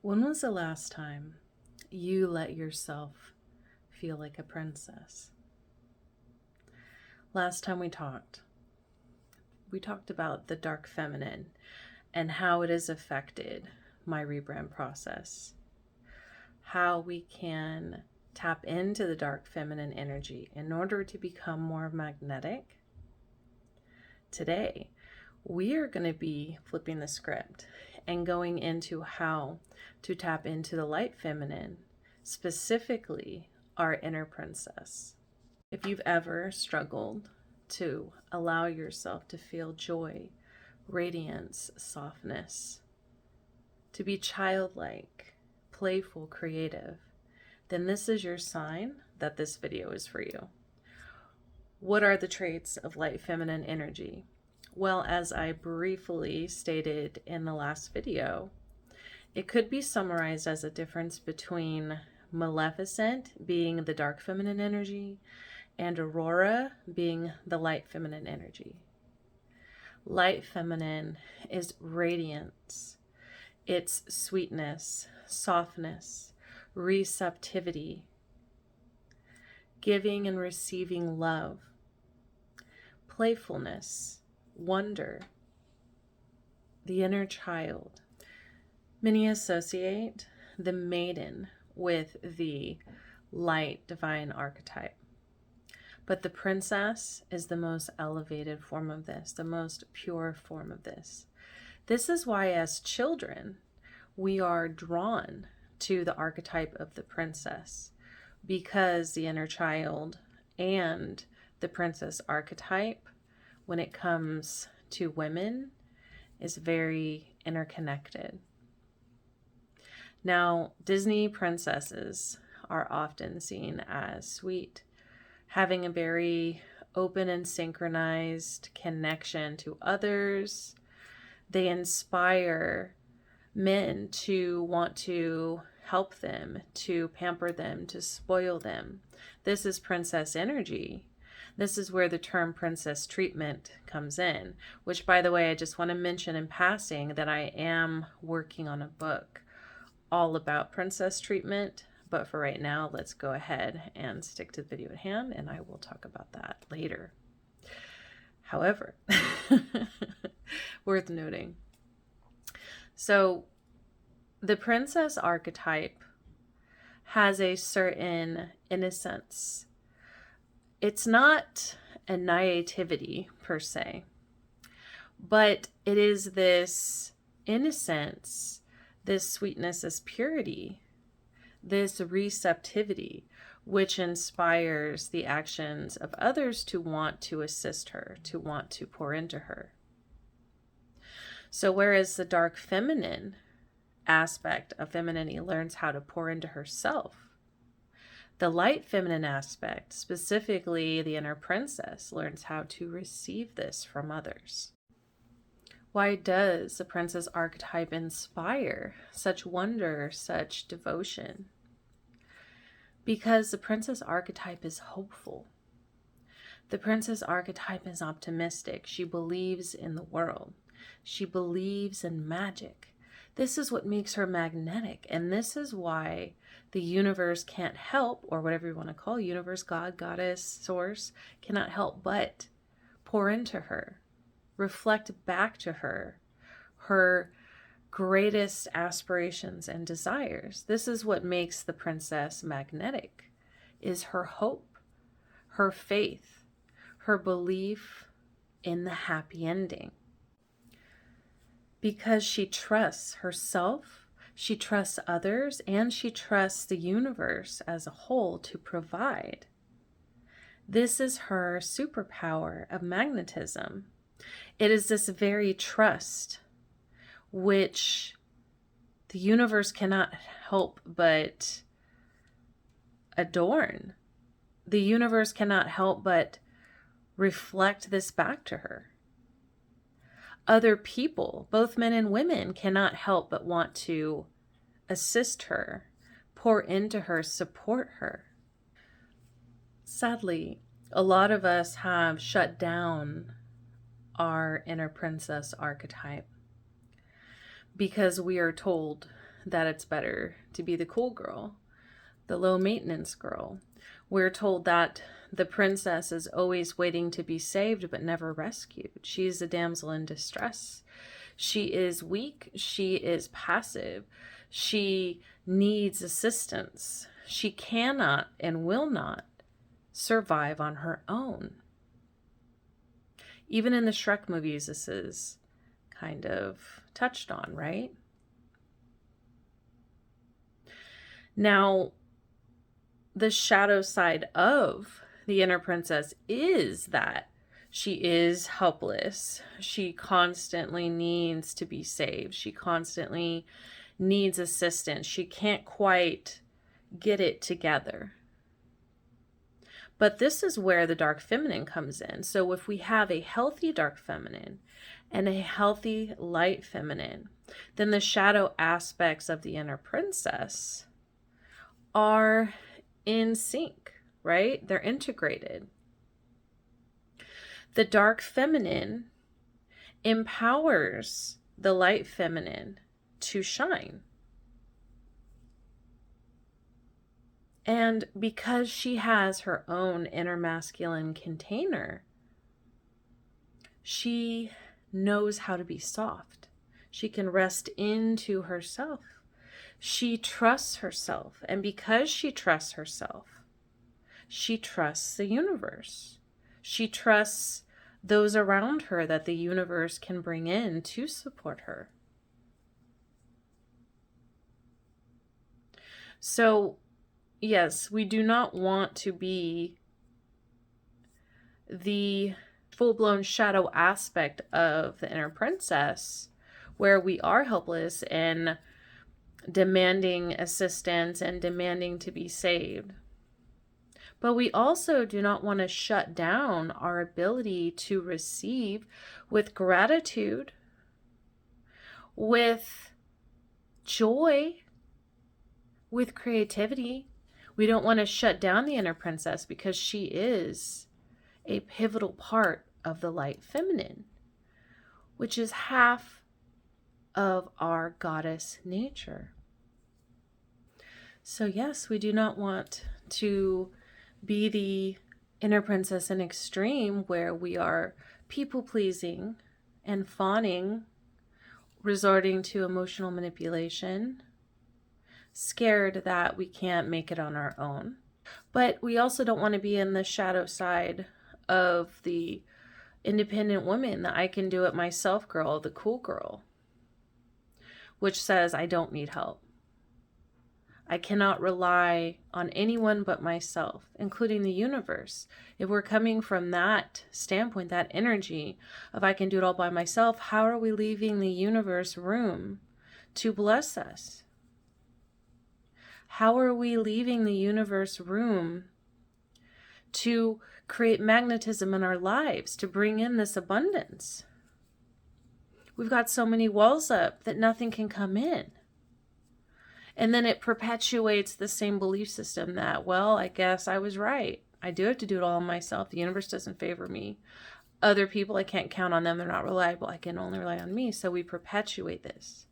When was the last time you let yourself feel like a princess? Last time we talked about the dark feminine and how it has affected my rebrand process. How we can tap into the dark feminine energy in order to become more magnetic. Today, we are going to be flipping the script and going into how to tap into the light feminine, specifically our inner princess. If you've ever struggled to allow yourself to feel joy, radiance, softness, to be childlike, playful, creative, then this is your sign that this video is for you. What are the traits of light feminine energy? Well, as I briefly stated in the last video, it could be summarized as a difference between Maleficent being the dark feminine energy and Aurora being the light feminine energy. Light feminine is radiance. It's sweetness, softness, receptivity, giving and receiving love, playfulness, wonder, the inner child. Many associate the maiden with the light divine archetype. But the princess is the most elevated form of this, the most pure form of this. This is why as children, we are drawn to the archetype of the princess, because the inner child and the princess archetype, when it comes to women, is very interconnected. Now, Disney princesses are often seen as sweet, having a very open and synchronized connection to others. They inspire men to want to help them, to pamper them, to spoil them. This is princess energy. This is where the term princess treatment comes in, which, by the way, I just want to mention in passing that I am working on a book all about princess treatment. But for right now, let's go ahead and stick to the video at hand, and I will talk about that later. However, worth noting. So the princess archetype has a certain innocence. It's not a naivety per se, but it is this innocence, this sweetness, this purity, this receptivity, which inspires the actions of others to want to assist her, to want to pour into her. So whereas the dark feminine aspect of femininity learns how to pour into herself, the light feminine aspect, specifically the inner princess, learns how to receive this from others. Why does the princess archetype inspire such wonder, such devotion? Because the princess archetype is hopeful. The princess archetype is optimistic. She believes in the world. She believes in magic. This is what makes her magnetic. And this is why the universe can't help, or whatever you want to call universe, God, goddess, source, cannot help but pour into her, reflect back to her, her greatest aspirations and desires. This is what makes the princess magnetic, is her hope, her faith, her belief in the happy ending. Because she trusts herself, she trusts others, and she trusts the universe as a whole to provide. This is her superpower of magnetism. It is this very trust which the universe cannot help but adorn. The universe cannot help but reflect this back to her. Other people, both men and women, cannot help but want to assist her, pour into her, support her. Sadly, a lot of us have shut down our inner princess archetype because we are told that it's better to be the cool girl, the low maintenance girl. We're told that the princess is always waiting to be saved but never rescued. She's a damsel in distress. She is weak. She is passive. She needs assistance. She cannot and will not survive on her own. Even in the Shrek movies, this is kind of touched on, right? Now, the shadow side of the inner princess is that she is helpless. She constantly needs to be saved. She constantly needs assistance. She can't quite get it together. But this is where the dark feminine comes in. So if we have a healthy dark feminine and a healthy light feminine, then the shadow aspects of the inner princess are in sync, right? They're integrated. The dark feminine empowers the light feminine to shine. And because she has her own inner masculine container, she knows how to be soft. She can rest into herself. She trusts herself. And because she trusts herself, she trusts the universe. She trusts those around her that the universe can bring in to support her. So, yes, we do not want to be the full-blown shadow aspect of the inner princess where we are helpless and demanding assistance and demanding to be saved. But we also do not want to shut down our ability to receive with gratitude, with joy, with creativity. We don't want to shut down the inner princess because she is a pivotal part of the light feminine, which is half of our goddess nature. So yes, we do not want to be the inner princess in extreme where we are people pleasing and fawning, resorting to emotional manipulation, scared that we can't make it on our own. But we also don't want to be in the shadow side of the independent woman, the I can do it myself girl, the cool girl, which says I don't need help. I cannot rely on anyone but myself, including the universe. If we're coming from that standpoint, that energy of I can do it all by myself, how are we leaving the universe room to bless us? How are we leaving the universe room to create magnetism in our lives, to bring in this abundance? We've got so many walls up that nothing can come in. And then it perpetuates the same belief system that, well, I guess I was right. I do have to do it all myself. The universe doesn't favor me. Other people, I can't count on them. They're not reliable. I can only rely on me. So we perpetuate this.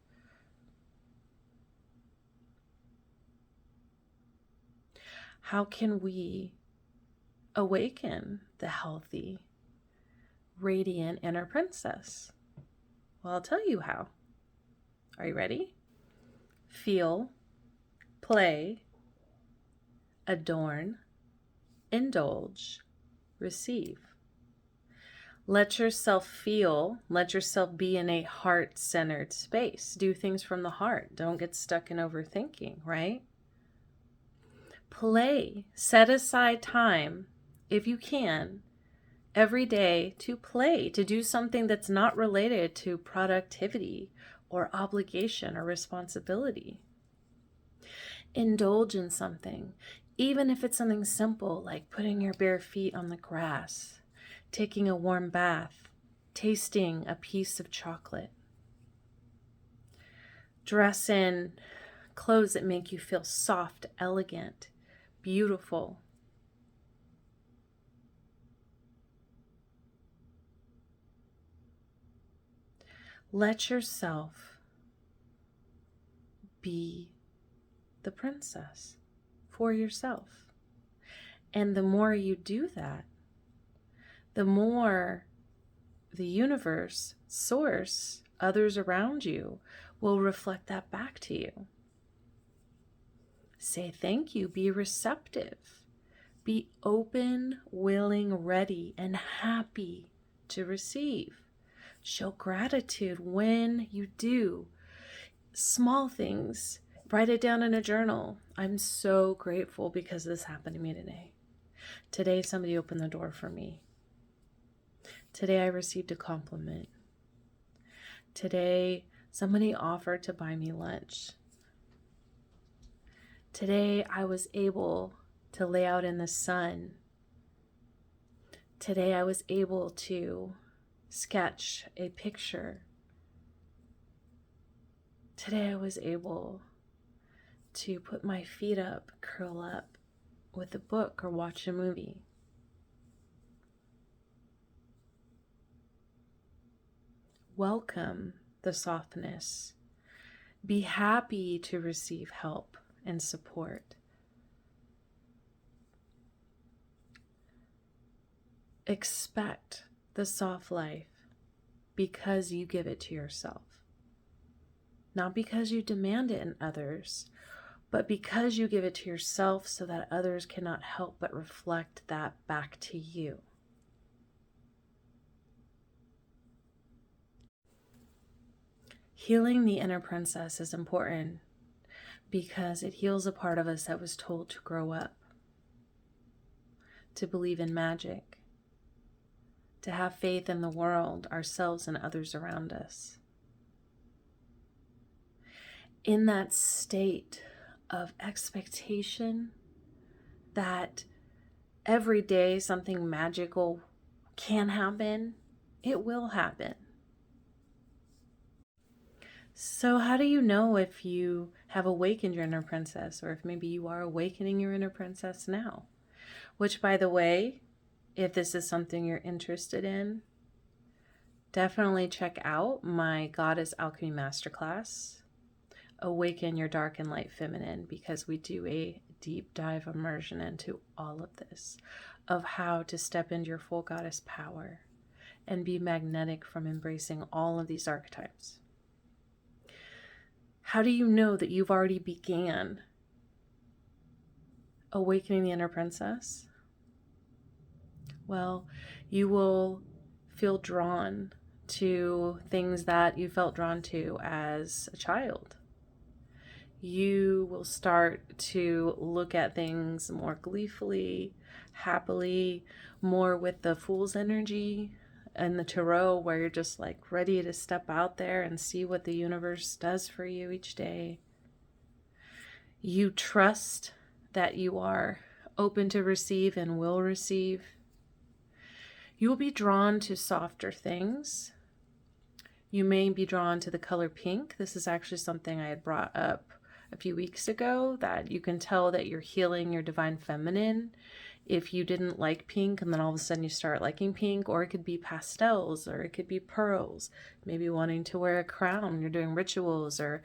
How can we awaken the healthy, radiant inner princess? Well, I'll tell you how. Are you ready? Feel, play, adorn, indulge, receive. Let yourself feel, let yourself be in a heart-centered space. Do things from the heart. Don't get stuck in overthinking, right? Play. Set aside time, if you can, every day to play, to do something that's not related to productivity or obligation or responsibility. Indulge in something, even if it's something simple like putting your bare feet on the grass, taking a warm bath, tasting a piece of chocolate. Dress in clothes that make you feel soft, elegant, beautiful. Let yourself be the princess for yourself. And the more you do that, the more the universe, source, others around you will reflect that back to you. Say thank you, be receptive, be open, willing, ready, and happy to receive. Show gratitude when you do small things. Write it down in a journal. I'm so grateful because this happened to me today. Today, somebody opened the door for me. Today, I received a compliment. Today, somebody offered to buy me lunch. Today, I was able to lay out in the sun. Today, I was able to sketch a picture. Today, I was able to put my feet up, curl up with a book or watch a movie. Welcome the softness. Be happy to receive help and support. Expect the soft life because you give it to yourself. Not because you demand it in others, but because you give it to yourself so that others cannot help but reflect that back to you. Healing the inner princess is important because it heals a part of us that was told to grow up, to believe in magic, to have faith in the world, ourselves, and others around us. In that state of expectation that every day something magical can happen, it will happen. So how do you know if you have awakened your inner princess, or if maybe you are awakening your inner princess now? Which, by the way, if this is something you're interested in, definitely check out my Goddess Alchemy Masterclass, Awaken Your Dark and Light Feminine, because we do a deep dive immersion into all of this, of how to step into your full goddess power and be magnetic from embracing all of these archetypes. How do you know that you've already began awakening the inner princess? Well, you will feel drawn to things that you felt drawn to as a child. You will start to look at things more gleefully, happily, more with the Fool's energy and the Tarot, where you're just like ready to step out there and see what the universe does for you each day. You trust that you are open to receive and will receive. You will be drawn to softer things. You may be drawn to the color pink. This is actually something I had brought up a few weeks ago, that you can tell that you're healing your divine feminine if you didn't like pink and then all of a sudden you start liking pink. Or it could be pastels, or it could be pearls, maybe wanting to wear a crown when you're doing rituals, or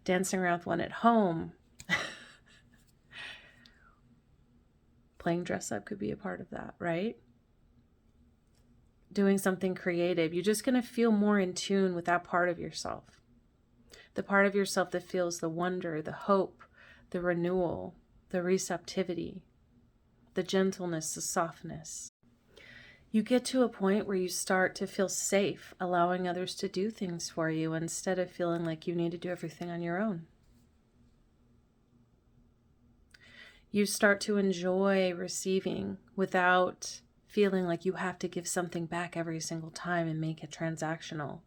dancing around with one at home. Playing dress up could be a part of that, right? Doing something creative. You're just going to feel more in tune with that part of yourself. The part of yourself that feels the wonder, the hope, the renewal, the receptivity, the gentleness, the softness. You get to a point where you start to feel safe, allowing others to do things for you instead of feeling like you need to do everything on your own. You start to enjoy receiving without feeling like you have to give something back every single time and make it transactional.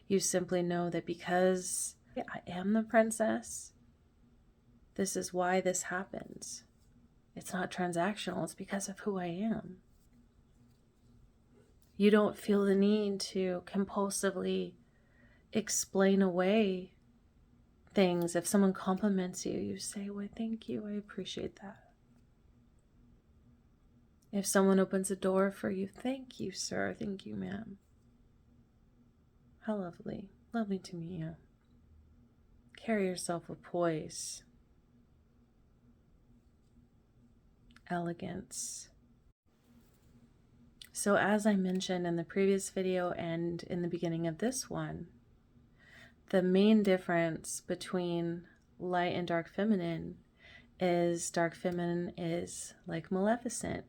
You simply know that because I am the princess, this is why this happens. It's not transactional, it's because of who I am. You don't feel the need to compulsively explain away things. If someone compliments you, you say, well, thank you, I appreciate that. If someone opens a door for you, thank you, sir, thank you, ma'am. How lovely. Lovely to meet you. Carry yourself with poise, elegance. So as I mentioned in the previous video and in the beginning of this one, the main difference between light and dark feminine is dark feminine is like Maleficent,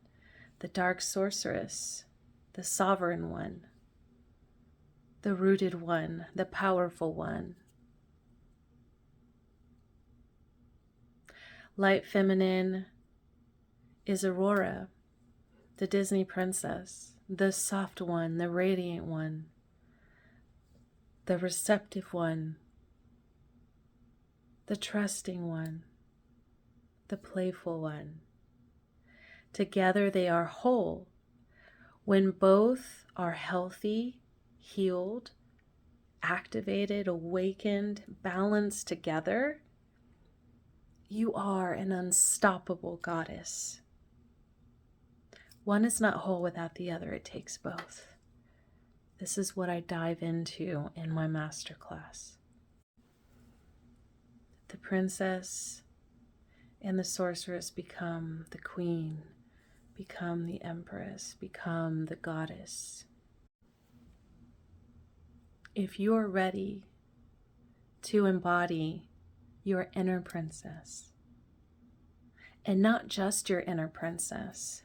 the dark sorceress, the sovereign one, the rooted one, the powerful one. Light feminine is Aurora, the Disney princess, the soft one, the radiant one, the receptive one, the trusting one, the playful one. Together they are whole. When both are healthy, healed, activated, awakened, balanced together, you are an unstoppable goddess. One is not whole without the other. It takes both. This is what I dive into in my masterclass. The princess and the sorceress become the queen, become the empress, become the goddess. If you're ready to embody your inner princess, and not just your inner princess,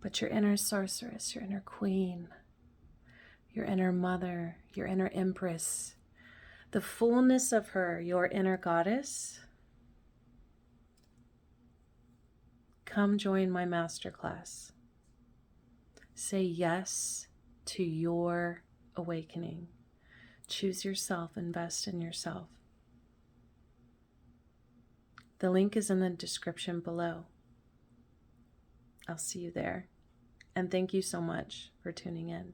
but your inner sorceress, your inner queen, your inner mother, your inner empress, the fullness of her, your inner goddess, come join my masterclass. Say yes to your awakening. Choose yourself, invest in yourself. The link is in the description below. I'll see you there. And thank you so much for tuning in.